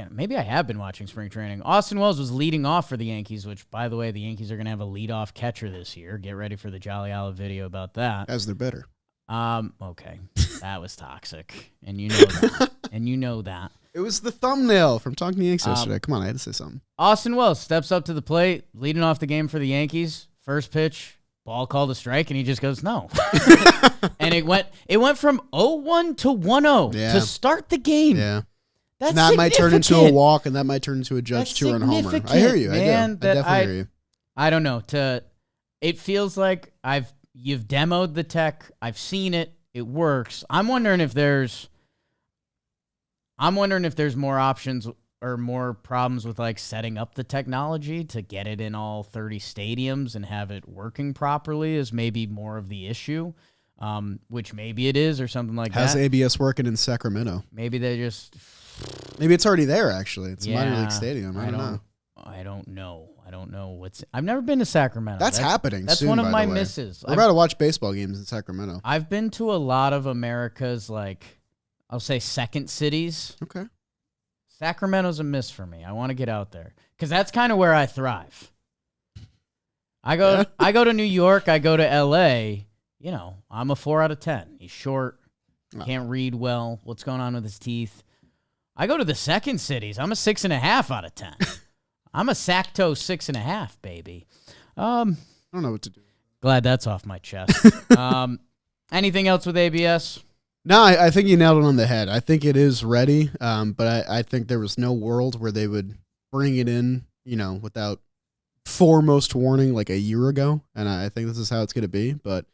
Maybe I have been watching spring training. Austin Wells was leading off for the Yankees, which, by the way, the Yankees are going to have a leadoff catcher this year. Get ready for the Jolly Olive video about that. As they're better. Okay. That was toxic. And you know that. And you know that. It was the thumbnail from Talking to Yanks yesterday. Come on, I had to say something. Austin Wells steps up to the plate, leading off the game for the Yankees. First pitch, ball called a strike, and he just goes, no. And it went from 0-1 to 1-0 Yeah. to start the game. Yeah. That's That might turn into a significant. walk, and that might turn into a That's judge 2-run homer. I hear you. significant, man, I do. I definitely hear you. I don't know. It feels like you've demoed the tech. I've seen it. It works. I'm wondering if there's more options or more problems with like setting up the technology to get it in all 30 stadiums and have it working properly is maybe more of the issue, which maybe it is or something like How's that. ABS working in Sacramento? Maybe they just... Maybe it's already there, actually. It's a minor Yeah, league stadium. I don't know. I don't know what's... I've never been to Sacramento. That's happening That's soon, one of by my the way. misses. We're about to watch baseball games in Sacramento. I've been to a lot of America's, like, I'll say second cities. Okay. Sacramento's a miss for me. I want to get out there because that's kind of where I thrive. I go to New York. I go to L.A. You know, I'm a 4 out of 10. He's short, can't read well. What's going on with his teeth? I go to the second cities. I'm a 6.5 out of 10. I'm a Sacto 6.5, baby. I don't know what to do. Glad that's off my chest. Anything else with ABS? No, I think you nailed it on the head. I think it is ready, but I think there was no world where they would bring it in, without foremost warning like a year ago, and I think this is how it's going to be. But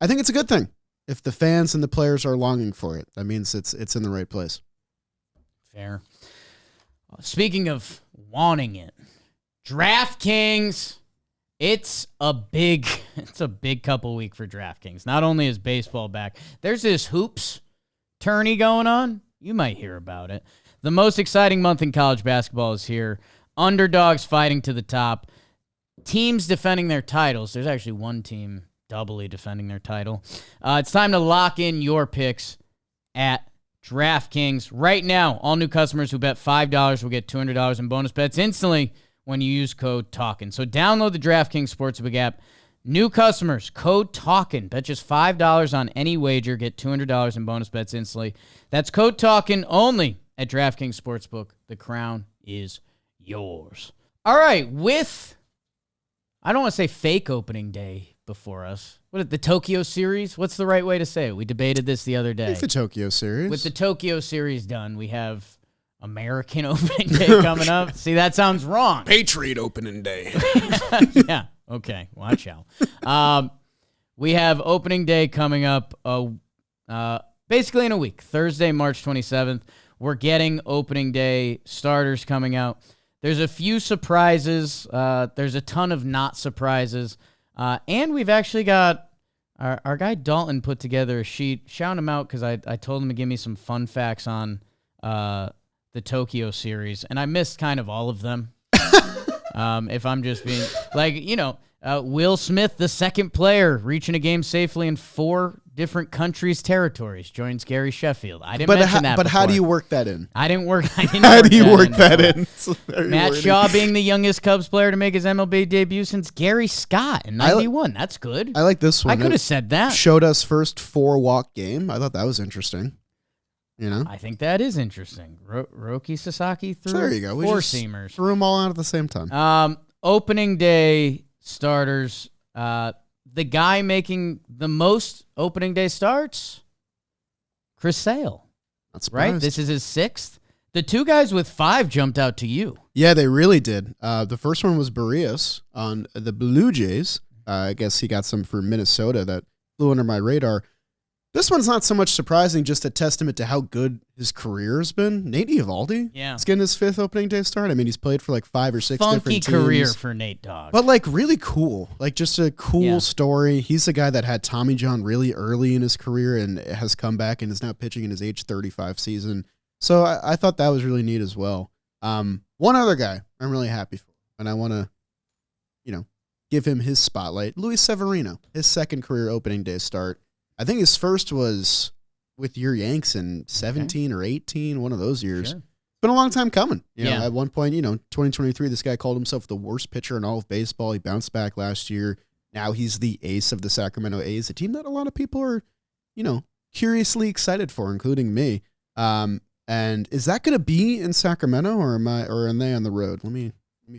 I think it's a good thing. If the fans and the players are longing for it, that means it's in the right place. Fair. Speaking of wanting it, DraftKings, it's a big couple week for DraftKings. Not only is baseball back, there's this hoops tourney going on. You might hear about it. The most exciting month in college basketball is here. Underdogs fighting to the top. Teams defending their titles. There's actually one team doubly defending their title. It's time to lock in your picks at DraftKings. Right now, all new customers who bet $5 will get $200 in bonus bets instantly when you use code Talkin. So download the DraftKings Sportsbook app. New customers, code Talkin. Bet just $5 on any wager. Get $200 in bonus bets instantly. That's code Talkin only at DraftKings Sportsbook. The crown is yours. All right, I don't want to say fake opening day before us. What, the Tokyo series? What's the right way to say it? We debated this the other day. It's the Tokyo series. With the Tokyo series done, we have American opening day coming up. See, that sounds wrong. Patriot opening day. Yeah. Okay. Watch out. We have opening day coming up basically in a week. Thursday, March 27th. We're getting opening day starters coming out. There's a few surprises. There's a ton of not surprises. And we've actually got our guy Dalton put together a sheet. Shout him out because I told him to give me some fun facts on the Tokyo series, and I missed kind of all of them. If I'm just being like, Will Smith, the second player reaching a game safely in 4 different countries' territories, joins Gary Sheffield. I didn't mention that. But before. How do you work that in? I didn't work. How do you work that in? Matt Shaw being the youngest Cubs player to make his MLB debut since Gary Scott in '91. That's good. I like this one. I could have said that. Showed us first 4-walk game. I thought that was interesting. I think that is interesting. Roki Sasaki threw so there you go. 4-seamers. Threw them all out at the same time. Opening day starters. The guy making the most opening day starts, Chris Sale. Not surprised. Right? This is his 6th. The 2 guys with 5 jumped out to you. Yeah, they really did. The first one was Barrios on the Blue Jays. I guess he got some for Minnesota that flew under my radar. This one's not so much surprising, just a testament to how good his career has been. Nate Eovaldi, it's getting his 5th opening day start. I mean, he's played for like 5 or 6 different teams. Funky career for Nate Dogg. But like really cool, like just a cool story. He's the guy that had Tommy John really early in his career and has come back and is now pitching in his age 35 season. So I thought that was really neat as well. One other guy I'm really happy for, and I want to, give him his spotlight. Luis Severino, his 2nd career opening day start. I think his first was with your Yanks in 17 or 18, one of those years. Sure. It's been a long time coming. At one point, 2023, this guy called himself the worst pitcher in all of baseball. He bounced back last year. Now he's the ace of the Sacramento A's, a team that a lot of people are, curiously excited for, including me. And is that going to be in Sacramento or are they on the road? Let me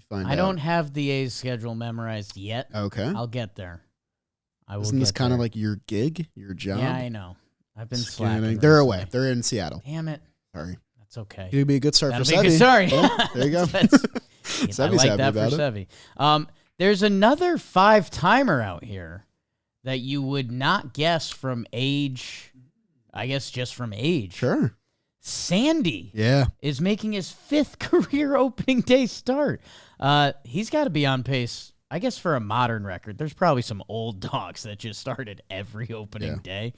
find out. I don't have the A's schedule memorized yet. Okay. I'll get there. Isn't this kind of like your gig, your job? Yeah, I know. I've been slacking. They're away. They're in Seattle. Damn it. Sorry. That's okay. It'd be a good start for That'll be Sevy. a good start. Well, there you go. I like that for Sevy. There's another 5-timer out here that you would not guess from age, I guess just from age. Sure. Sandy Yeah. is making his 5th career opening day start. He's got to be on pace, I guess, for a modern record. There's probably some old dogs that just started every opening day.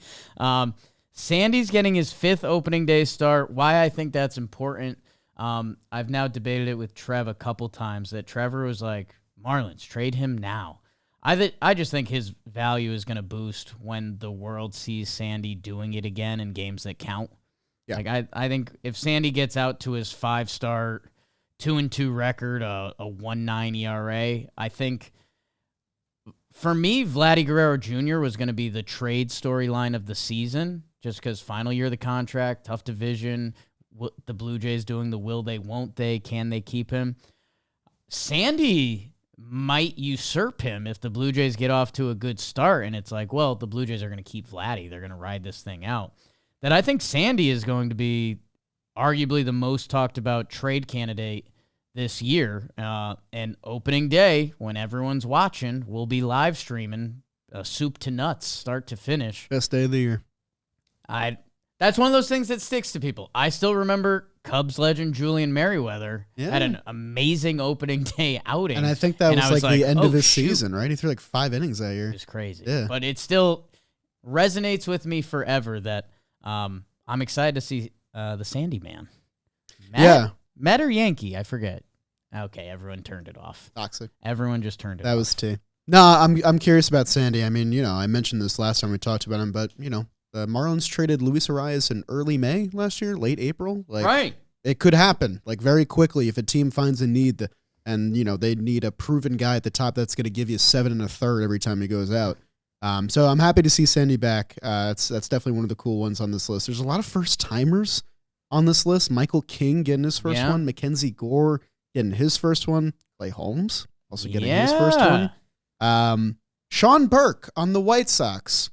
Sandy's getting his 5th opening day start. Why I think that's important, I've now debated it with Trev a couple times, that Trevor was like, Marlins, trade him now. I just think his value is going to boost when the world sees Sandy doing it again in games that count. Yeah. Like I think if Sandy gets out to his 5-start, 2-2 record, a 1.9 ERA, I think for me, Vladdy Guerrero Jr. was going to be the trade storyline of the season, just because final year of the contract, tough division, what the Blue Jays doing, the will they, won't they, can they keep him? Sandy might usurp him if the Blue Jays get off to a good start, and it's like, well, the Blue Jays are going to keep Vladdy. They're going to ride this thing out. That I think Sandy is going to be arguably the most talked about trade candidate this year. And opening day, when everyone's watching, we'll be live streaming soup to nuts, start to finish. Best day of the year. That's one of those things that sticks to people. I still remember Cubs legend Julian Merriweather had an amazing opening day outing. And I think that was like the end of his season, right? He threw like 5 innings that year. It was crazy. Yeah. But it still resonates with me forever that I'm excited to see the Sandy Man. Met or Yankee? I forget. Okay, everyone turned it off. Toxic. Everyone just turned it off. That was T. No, I'm curious about Sandy. I mean, I mentioned this last time we talked about him, but, the Marlins traded Luis Arias in early May last year, late April. Right. It could happen, very quickly if a team finds a need and, they need a proven guy at the top that's going to give you 7 1/3 every time he goes out. So I'm happy to see Sandy back. That's definitely one of the cool ones on this list. There's a lot of first-timers on this list. Michael King getting his first one. Mackenzie Gore getting his first one. Clay Holmes also getting his first one. Sean Burke on the White Sox.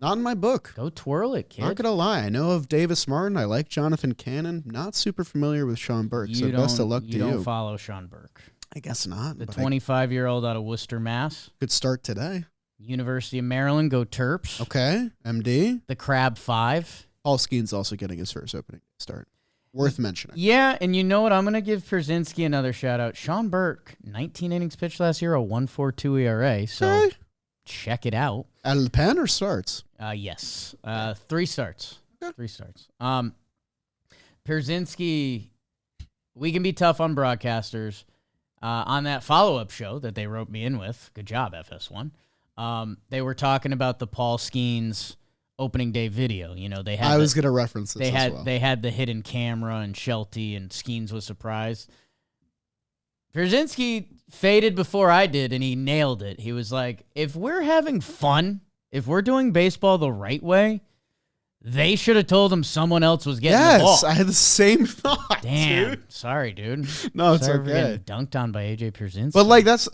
Not in my book. Go twirl it, kid. Not going to lie. I know of Davis Martin. I like Jonathan Cannon. Not super familiar with Sean Burke, so best of luck to you. You don't follow Sean Burke. I guess not. The 25-year-old out of Worcester, Mass. Could start today. University of Maryland, go Terps. Okay, MD. The Crab 5. Paul Skenes also getting his first opening start. Worth mentioning. Yeah, and you know what? I'm going to give Pierzynski another shout-out. Sean Burke, 19 innings pitched last year, a 1.42 ERA, so check it out. Out of the pen or starts? Yes. 3 starts. Okay. 3 starts. Pierzynski, we can be tough on broadcasters. On that follow-up show that they wrote me in with, good job, FS1, they were talking about the Paul Skenes opening day video. They had. I was going to reference this as well. They had the hidden camera and Shelty, and Skenes was surprised. Pierzynski faded before I did, and he nailed it. He was like, if we're having fun, if we're doing baseball the right way, they should have told him someone else was getting the ball. Yes, I had the same thought. Damn. Dude. Sorry, dude. No, it's Sorry for okay. getting dunked on by AJ Pierzynski. But that's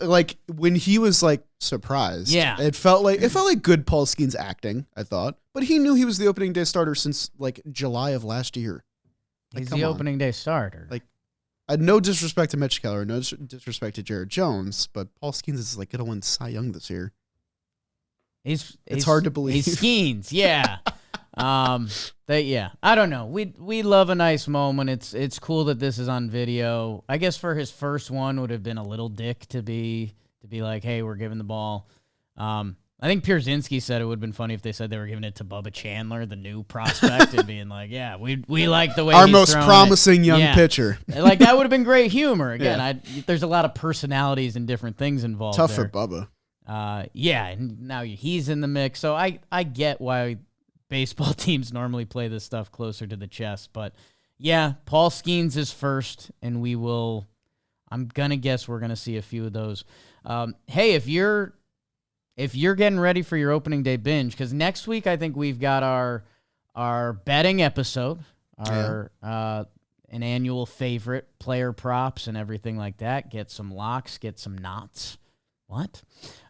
when he was surprised. Yeah. It felt like good Paul Skenes acting, I thought. But he knew he was the opening day starter since July of last year. He's the opening day starter. No disrespect to Mitch Keller, no disrespect to Jared Jones, but Paul Skenes is going to win Cy Young this year. It's hard to believe. He's Skenes, yeah. I don't know. We love a nice moment. It's cool that this is on video. I guess for his first one would have been a little dick to be like, hey, we're giving the ball. I think Pierzynski said it would have been funny if they said they were giving it to Bubba Chandler, the new prospect, and being like, yeah, we like the way our he's most promising it. young Yeah. pitcher. That would have been great humor. Again, there's a lot of personalities and different things involved. Tough there. for Bubba. And now he's in the mix. So I get why baseball teams normally play this stuff closer to the chest. But, yeah, Paul Skenes is first, and I'm going to guess we're going to see a few of those. Hey, if you're getting ready for your opening day binge, because next week I think we've got our betting episode, an annual favorite, player props and everything like that. Get some locks, get some knots. What?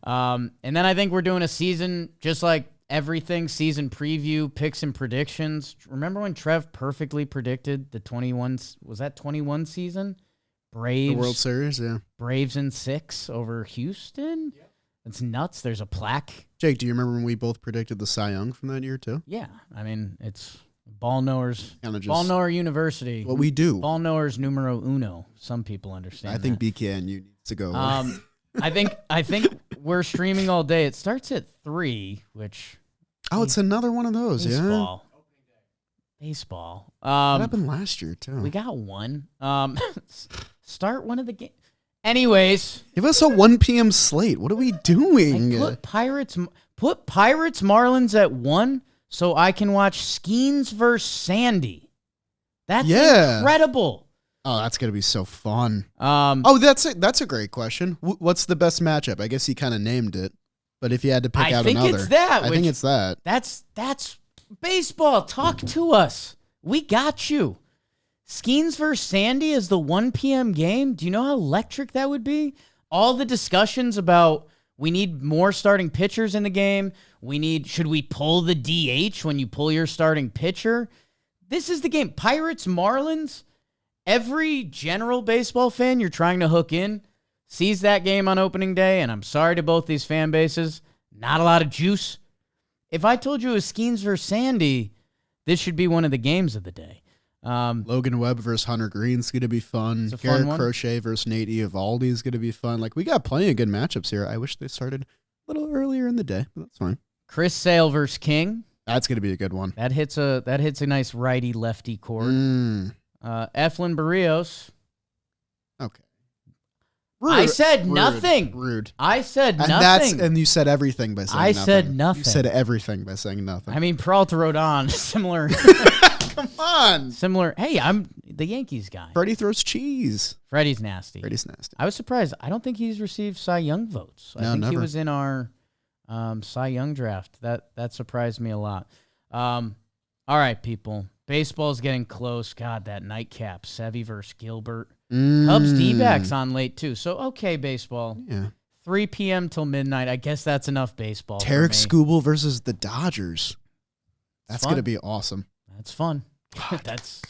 And then I think we're doing a season, just like everything, season preview, picks and predictions. Remember when Trev perfectly predicted the 21 season? Braves. The World Series, yeah. Braves in 6 over Houston? It's nuts. There's a plaque. Jake, do you remember when we both predicted the Cy Young from that year too? Yeah, I mean, it's ball knowers. Kind of just Ball knower university. what we do. Ball knowers numero uno. Some people understand. I think that. BKNU needs to go. I think we're streaming all day. It starts at 3, which it's another one of those. baseball. Baseball. What happened last year too? We got one. Start one of the games. Anyways, Give us a 1 p.m. slate. What are we doing? put Pirates Marlins at 1 so I can watch Skenes versus Sandy. That's incredible. Oh, that's gonna be so fun. Oh, That's a great question. What's the best matchup? I guess you kind of named it, but if you had to pick out another, I think it's that. That's baseball. Talk to us. We got you. Skenes versus Sandy is the 1 p.m. game. Do you know how electric that would be? All the discussions about we need more starting pitchers in the game. Should we pull the DH when you pull your starting pitcher? This is the game. Pirates, Marlins. Every general baseball fan you're trying to hook in sees that game on opening day, and I'm sorry to both these fan bases. Not a lot of juice. If I told you it was Skenes versus Sandy, this should be one of the games of the day. Logan Webb versus Hunter Green's going to be fun. Garrett Crochet versus Nate Eovaldi is going to be fun. Like, we got plenty of good matchups here. I wish they started a little earlier in the day, but that's fine. Chris Sale versus King. That's going to be a good one. That hits a nice righty-lefty chord. Eflin Barrios. Okay. I said nothing. Rude. I said nothing. And you said everything by saying nothing. I said nothing. You said everything by saying nothing. I mean, Peralta Rodon, similar. Come on. Similar. Hey, I'm the Yankees guy. Freddie throws cheese. Freddie's nasty. I was surprised. I don't think he's received Cy Young votes. I think never. he was in our Cy Young draft. That surprised me a lot. All right, people. Baseball's getting close. God, that nightcap. Sevy versus Gilbert. Cubs D-backs on late, too. So, okay, baseball. Yeah. 3 p.m. till midnight. I guess that's enough baseball. Tarek Skubal versus the Dodgers. That's going to be awesome. That's fun. That's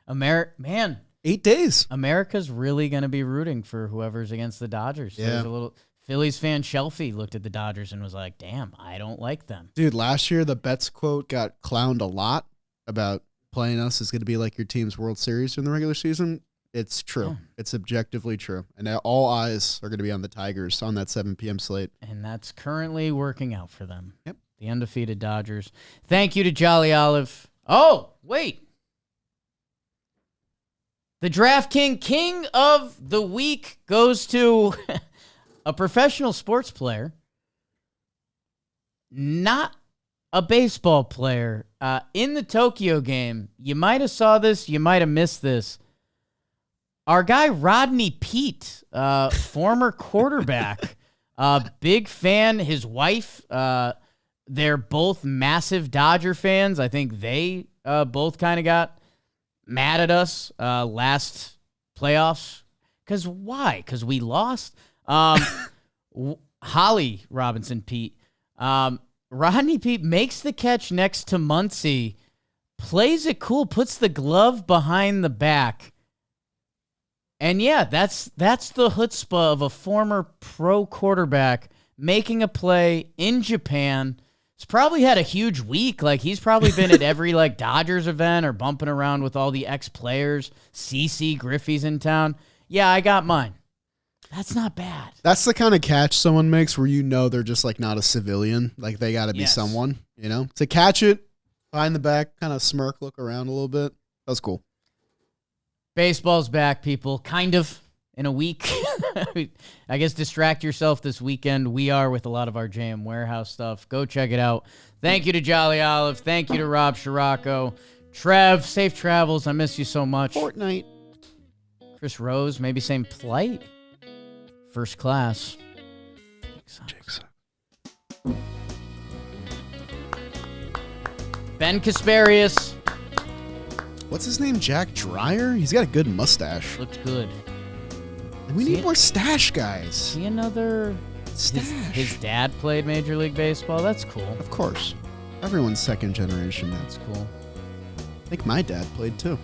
man. 8 days. America's really going to be rooting for whoever's against the Dodgers. Yeah. There's a little Phillies fan Shelfie looked at the Dodgers and was like, "Damn, I don't like them." Dude, last year the Betts quote got clowned a lot about playing us is going to be like your team's World Series in the regular season. It's true. Yeah. It's objectively true. And all eyes are going to be on the Tigers on that 7 p.m. slate. And that's currently working out for them. Yep. The undefeated Dodgers. Thank you to Jolly Olive. Oh, wait. The King of the Week goes to a professional sports player, not a baseball player. In the Tokyo game, you might have saw this, you might have missed this. Our guy Rodney Peete, former quarterback, big fan. His wife, they're both massive Dodger fans. I think they both kind of got mad at us last playoffs. Because why? Because we lost? Holly Robinson Pete. Rodney Peete makes the catch next to Muncy, plays it cool, puts the glove behind the back. And yeah, that's the chutzpah of a former pro quarterback making a play in Japan. He's probably had a huge week. Like, he's probably been at every Dodgers event or bumping around with all the ex-players. CC Griffey's in town. Yeah, I got mine. That's not bad. That's the kind of catch someone makes where they're just not a civilian. Like, they got to be someone, To catch it, behind the back, kind of smirk, look around a little bit. That was cool. Baseball's back, people. Kind of. In a week. I guess distract yourself this weekend. We are with a lot of our JM Warehouse stuff. Go check it out. Thank you to Jolly Olive. Thank you to Rob Scirocco. Trev, safe travels. I miss you so much. Fortnite. Chris Rose, maybe same flight. First class. Jigsaw. Ben Kasparius. What's his name? Jack Dreyer? He's got a good mustache. Looked good. And we need more stash guys. See another stash. His dad played Major League Baseball. That's cool. Of course. Everyone's second generation. That's cool. I think my dad played too.